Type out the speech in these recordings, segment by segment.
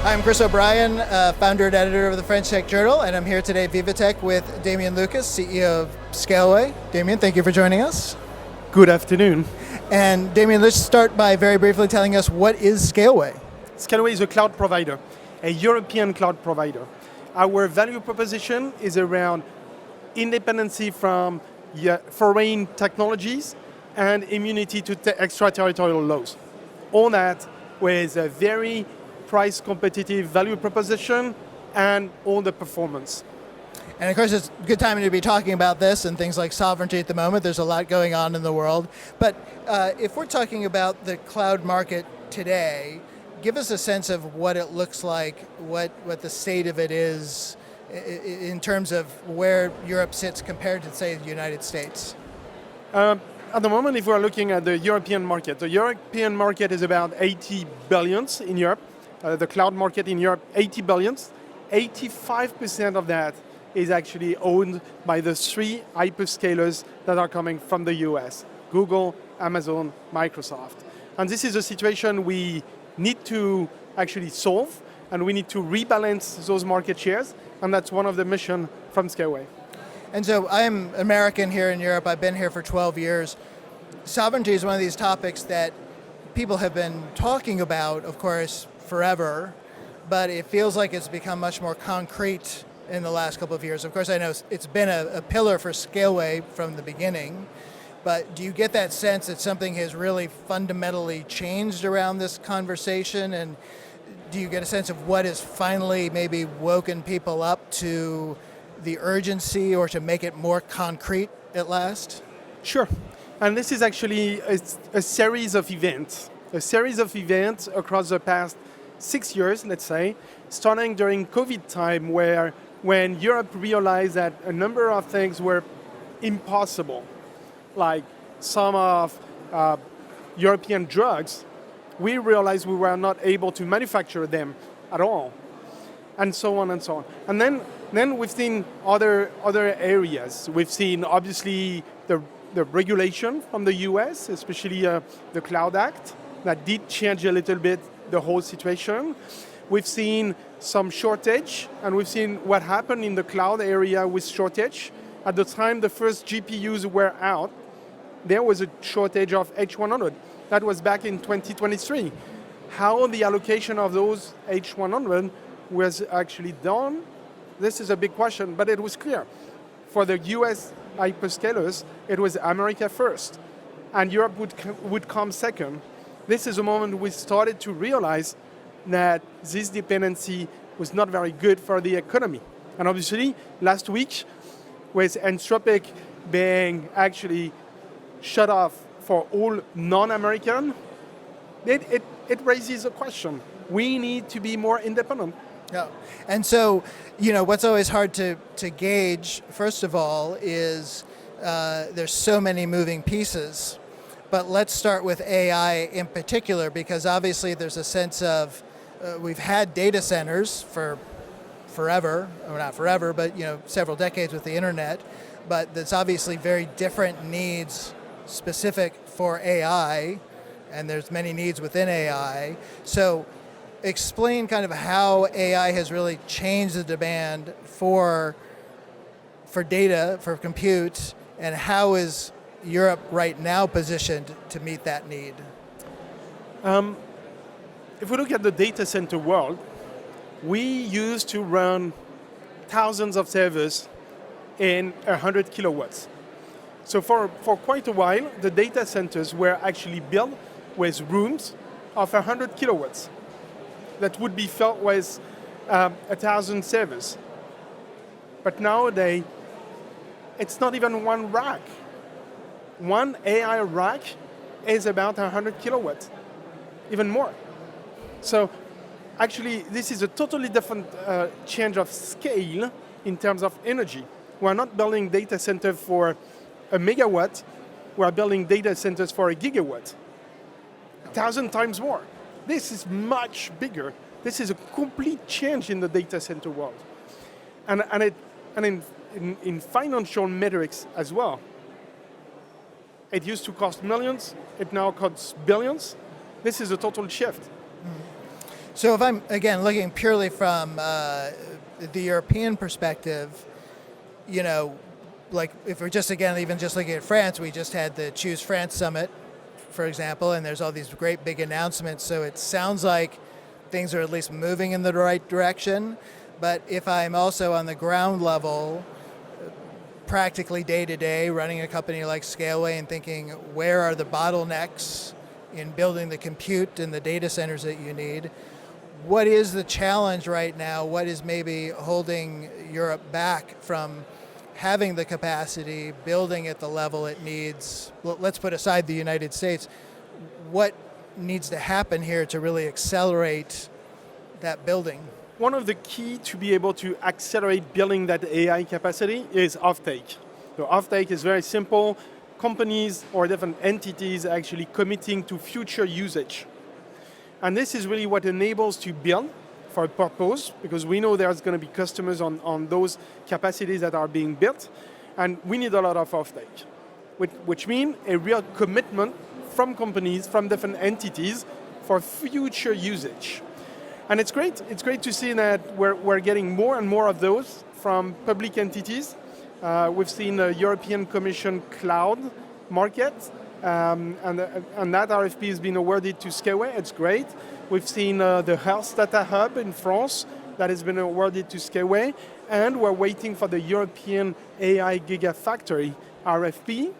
I'm Chris O'Brien, founder and editor of the French Tech Journal, and I'm here today at VivaTech with Damien Lucas, CEO of Scaleway. Damien, thank you for joining us. Good afternoon. And Damien, let's start by very briefly telling us what is Scaleway? Scaleway is a cloud provider, a European cloud provider. Our value proposition is around independency from foreign technologies and immunity to extraterritorial laws. All that with a very price competitive value proposition and all the performance. And of course, it's a good time to be talking about this and things like sovereignty at the moment. There's a lot going on in the world. But if we're talking about the cloud market today, give us a sense of what it looks like, what the state of it is in terms of where Europe sits compared to, say, the United States. At the moment, if we're looking at the European market is about 80 billions in Europe. The cloud market in Europe, 80 billions. 85% of that is actually owned by the three hyperscalers that are coming from the US: Google, Amazon, Microsoft. And this is a situation we need to actually solve, and we need to rebalance those market shares, and that's one of the mission from Scaleway. And so I'm American here in Europe. I've been here for 12 years. Sovereignty is one of these topics that people have been talking about, of course, forever, but it feels like it's become much more concrete in the last couple of years. Of course, I know it's been a pillar for Scaleway from the beginning, but do you get that sense that something has really fundamentally changed around this conversation? And do you get a sense of what has finally maybe woken people up to the urgency or to make it more concrete at last? Sure. And this is actually a series of events. A series of events across the past 6 years, let's say, starting during COVID time, when Europe realized that a number of things were impossible, like some of European drugs, we realized we were not able to manufacture them at all, and so on and so on. And then we've seen other areas. We've seen, obviously, the regulation from the US, especially the Cloud Act, that did change a little bit the whole situation. We've seen some shortage, and we've seen what happened in the cloud area with shortage. At the time the first GPUs were out, there was a shortage of H100. That was back in 2023. How the allocation of those H100 was actually done, this is a big question, but it was clear. For the US hyperscalers, it was America first, and Europe would come second. This is a moment we started to realize that this dependency was not very good for the economy. And obviously, last week, with Anthropic being actually shut off for all non-American, it raises a question. We need to be more independent. Yeah. And so, what's always hard to gauge, first of all, is there's so many moving pieces. But let's start with AI in particular, because obviously there's a sense of, we've had data centers for forever, or not forever, but several decades with the internet, but there's obviously very different needs specific for AI, and there's many needs within AI. So explain kind of how AI has really changed the demand for data, for compute, and how is Europe right now positioned to meet that need? If we look at the data center world, we used to run thousands of servers in 100 kilowatts. So for quite a while, the data centers were actually built with rooms of 100 kilowatts that would be filled with 1,000 servers. But nowadays, it's not even one rack. One AI rack is about 100 kilowatts, even more. So actually, this is a totally different change of scale in terms of energy. We're not building data center for a megawatt, we're building data centers for a gigawatt. 1,000 times more. This is much bigger. This is a complete change in the data center world. And in financial metrics as well. It used to cost millions, it now costs billions. This is a total shift. So if I'm, again, looking purely from the European perspective, you know, like if we're just, again, even just looking at France, we just had the Choose France Summit, for example, and there's all these great big announcements. So it sounds like things are at least moving in the right direction. But if I'm also on the ground level, practically day to day, running a company like Scaleway and thinking, where are the bottlenecks in building the compute and the data centers that you need? What is the challenge right now? What is maybe holding Europe back from having the capacity, building at the level it needs? Well, let's put aside the United States. What needs to happen here to really accelerate that building? One of the key to be able to accelerate building that AI capacity is offtake. So offtake is very simple. Companies or different entities are actually committing to future usage. And this is really what enables to build for a purpose, because we know there's going to be customers on those capacities that are being built, and we need a lot of offtake, which means a real commitment from companies, from different entities for future usage. And it's great to see that we're getting more and more of those from public entities. We've seen the European Commission cloud market, and that RFP has been awarded to Scaleway. It's great. We've seen the Health Data Hub in France that has been awarded to Scaleway, and we're waiting for the European AI Gigafactory RFP.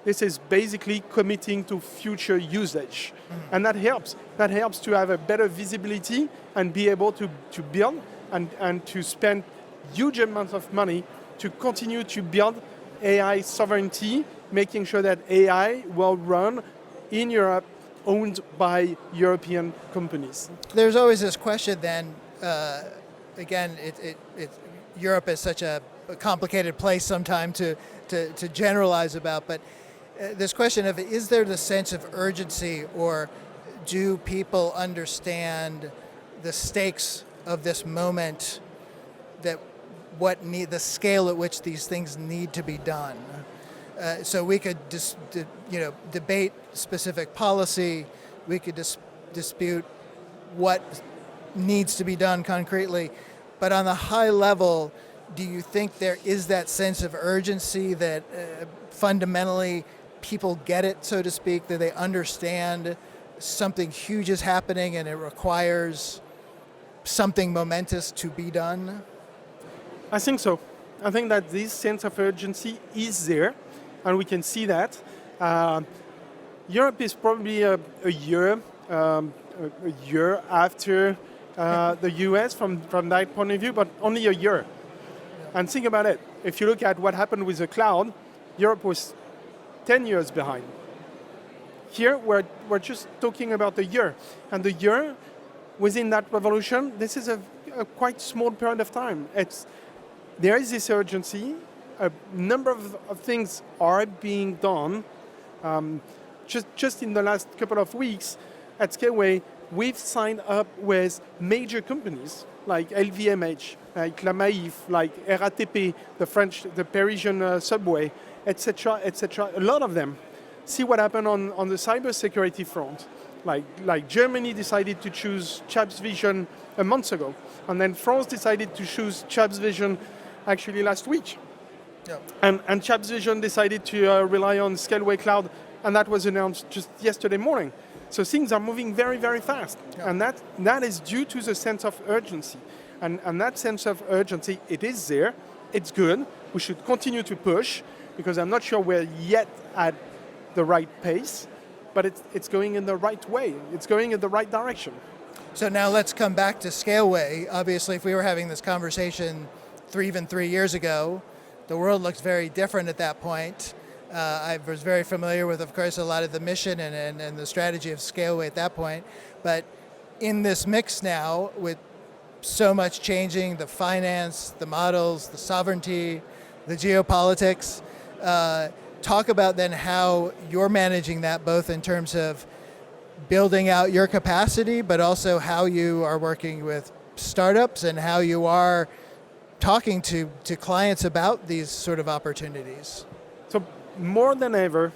This is basically committing to future usage. And that helps. That helps to have a better visibility and be able to build and to spend huge amounts of money to continue to build AI sovereignty, making sure that AI will run in Europe, owned by European companies. There's always this question then, again, Europe is such a complicated place sometimes to generalize about, but this question of, is there the sense of urgency, or do people understand the stakes of this moment, that the scale at which these things need to be done? So we could debate specific policy, we could dispute what needs to be done concretely, but on the high level, do you think there is that sense of urgency that fundamentally people get it, so to speak, that they understand something huge is happening and it requires something momentous to be done? I think so. I think that this sense of urgency is there, and we can see that. Europe is probably a year after the US from that point of view, but only a year. And think about it. If you look at what happened with the cloud, Europe was 10 years behind. Here, we're just talking about a year. And the year, within that revolution, this is a quite small period of time. There is this urgency. A number of things are being done. Just in the last couple of weeks, at Scaleway, we've signed up with major companies like LVMH, like La Maif, like RATP, the Parisian subway, etc., etc. A lot of them. See what happened on the cybersecurity front. Like Germany decided to choose Chaps Vision a month ago, and then France decided to choose Chaps Vision actually last week. Yeah. And Chaps Vision decided to rely on Scaleway Cloud, and that was announced just yesterday morning. So things are moving very, very fast. Yeah. And that is due to the sense of urgency. And that sense of urgency, it is there. It's good. We should continue to push, because I'm not sure we're yet at the right pace, but it's going in the right way. It's going in the right direction. So now let's come back to Scaleway. Obviously, if we were having this conversation even 3 years ago, the world looks very different at that point. I was very familiar with, of course, a lot of the mission and the strategy of Scaleway at that point. But in this mix now, with so much changing, the finance, the models, the sovereignty, the geopolitics, talk about then how you're managing that, both in terms of building out your capacity, but also how you are working with startups and how you are talking to clients about these sort of opportunities. So more than ever,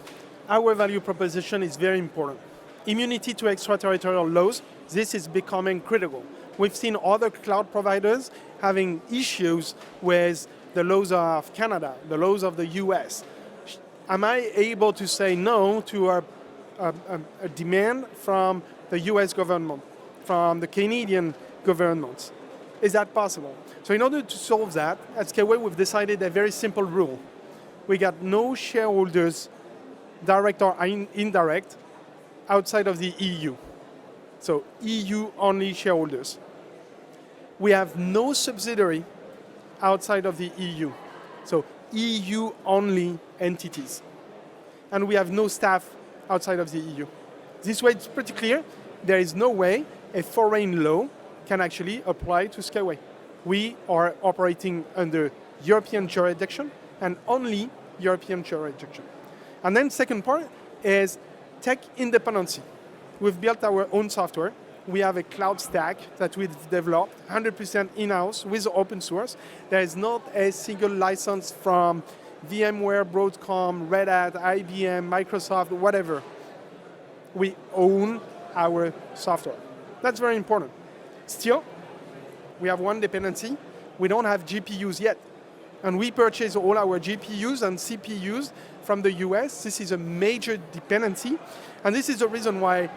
our value proposition is very important. Immunity to extraterritorial laws this is becoming critical. We've seen other cloud providers having issues with the laws of Canada, the laws of the US. Am I able to say no to a demand from the US government, from the Canadian government? Is that possible? So in order to solve that, at Scaleway we've decided a very simple rule. We got no shareholders, direct or indirect, outside of the EU. So EU only shareholders. We have no subsidiary outside of the EU. So EU only entities. And we have no staff outside of the EU. This way it's pretty clear. There is no way a foreign law can actually apply to Scaleway. We are operating under European jurisdiction and only European jurisdiction. And then second part is tech independency. We've built our own software. We have a cloud stack that we've developed 100% in-house with open source. There is not a single license from VMware, Broadcom, Red Hat, IBM, Microsoft, whatever. We own our software. That's very important. Still, we have one dependency. We don't have GPUs yet. And we purchase all our GPUs and CPUs from the US. This is a major dependency. And this is the reason why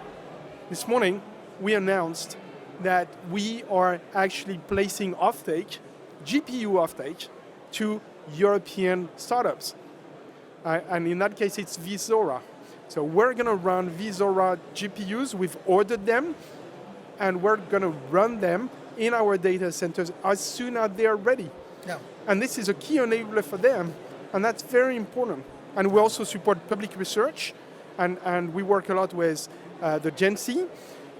this morning we announced that we are actually placing offtake, GPU offtake, to European startups. And in that case, it's Vizora. So we're going to run Vizora GPUs. We've ordered them, and we're going to run them in our data centers as soon as they're ready. Yeah. And this is a key enabler for them, and that's very important. And we also support public research, and we work a lot with the Gen C,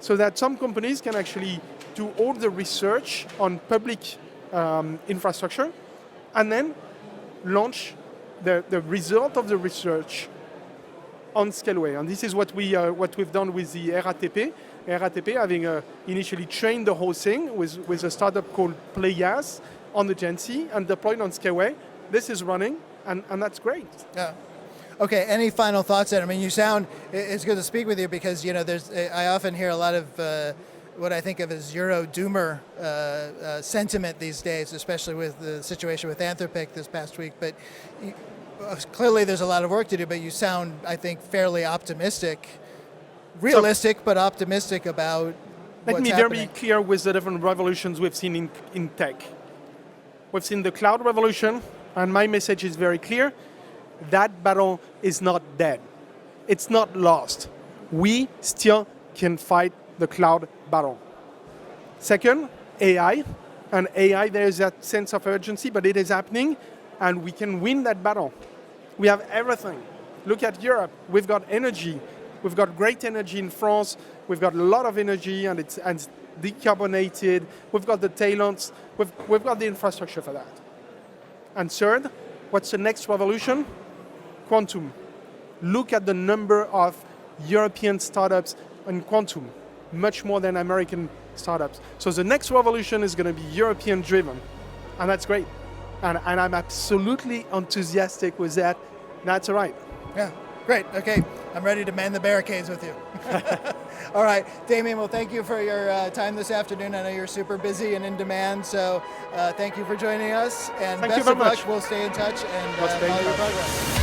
so that some companies can actually do all the research on public infrastructure, and then launch the result of the research on Scaleway. And this is what we've done with the RATP. RATP having initially trained the whole thing with a startup called Playas on the Gen C and deployed on Scaleway. This is running, and that's great. Yeah. Okay, any final thoughts then? I mean, it's good to speak with you because, I often hear a lot of what I think of as Euro-doomer sentiment these days, especially with the situation with Anthropic this past week. But clearly there's a lot of work to do, but you sound, I think, fairly optimistic, realistic, but optimistic about what's happening. Let me be clear with the different revolutions we've seen in tech. We've seen the cloud revolution, and my message is very clear. That battle is not dead. It's not lost. We still can fight the cloud battle. Second, AI. And AI, there is that sense of urgency, but it is happening, and we can win that battle. We have everything. Look at Europe. We've got energy. We've got great energy in France. We've got a lot of energy, and it's decarbonated. We've got the talents. We've got the infrastructure for that. And third, what's the next revolution? Quantum. Look at the number of European startups in quantum, much more than American startups. So the next revolution is going to be European driven, and that's great. And I'm absolutely enthusiastic with that. That's all right. Yeah, great. Okay, I'm ready to man the barricades with you. All right, Damien, well, thank you for your time this afternoon. I know you're super busy and in demand, so thank you for joining us. And thank best you very of luck. much. We'll stay in touch and follow your progress.